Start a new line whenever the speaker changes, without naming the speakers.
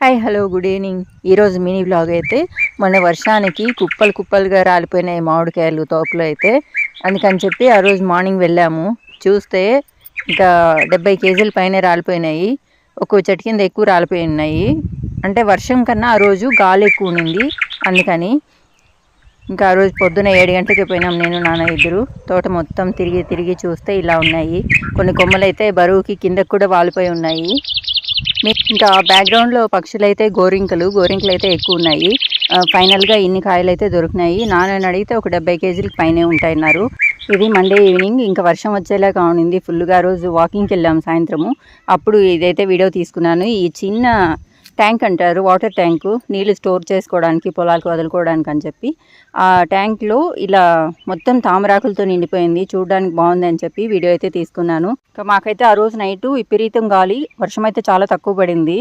Hi hello good evening. ఈరోజు mini blog అయితే మొన్న వర్షానికి కుప్పలు కుప్పలుగా రాలిపోయినాయి మామిడికాయలు తోపులో అయితే. అందుకని చెప్పి ఆ రోజు మార్నింగ్ వెళ్ళాము. చూస్తే ఇంకా 70 కేజీల పైన రాలిపోయినాయి. ఒక్కో చెట్టు కింద ఎక్కువ రాలిపోయి ఉన్నాయి. అంటే వర్షం కన్నా ఆ రోజు గాలి ఎక్కువ ఉండింది. అందుకని ఇంకా ఆ రోజు పొద్దున 7 గంటలకి పోయినాం, నేను నాన్న ఇద్దరు. తోట మొత్తం తిరిగి తిరిగి చూస్తే ఇలా ఉన్నాయి. కొన్ని కొమ్మలు అయితే బరువుకి కిందకు కూడా వాలిపోయి ఉన్నాయి. ఇంకా బ్యాక్గ్రౌండ్లో పక్షులు అయితే గోరింకలు అయితే ఎక్కువ ఉన్నాయి. ఫైనల్గా ఇన్ని కాయలు అయితే దొరికినాయి. నాన్నని అడిగితే ఒక 70 కేజీలకు పైనే ఉంటాయన్నారు. ఇది మండే ఈవినింగ్. ఇంకా వర్షం వచ్చేలాగా ఉండింది ఫుల్గా. రోజు వాకింగ్కి వెళ్ళాము సాయంత్రము. అప్పుడు ఇదైతే వీడియో తీసుకున్నాను. ఈ చిన్న ట్యాంక్ అంటారు, వాటర్ ట్యాంకు, నీళ్ళు స్టోర్ చేసుకోవడానికి, పొలాలకు వదులుకోవడానికి అని చెప్పి. ఆ ట్యాంక్లో ఇలా మొత్తం తామరాకులతో నిండిపోయింది. చూడడానికి బాగుంది అని చెప్పి వీడియో అయితే తీసుకున్నాను. మాకైతే ఆ రోజు నైటు విపరీతం గాలి, వర్షం అయితే చాలా తక్కువ పడింది.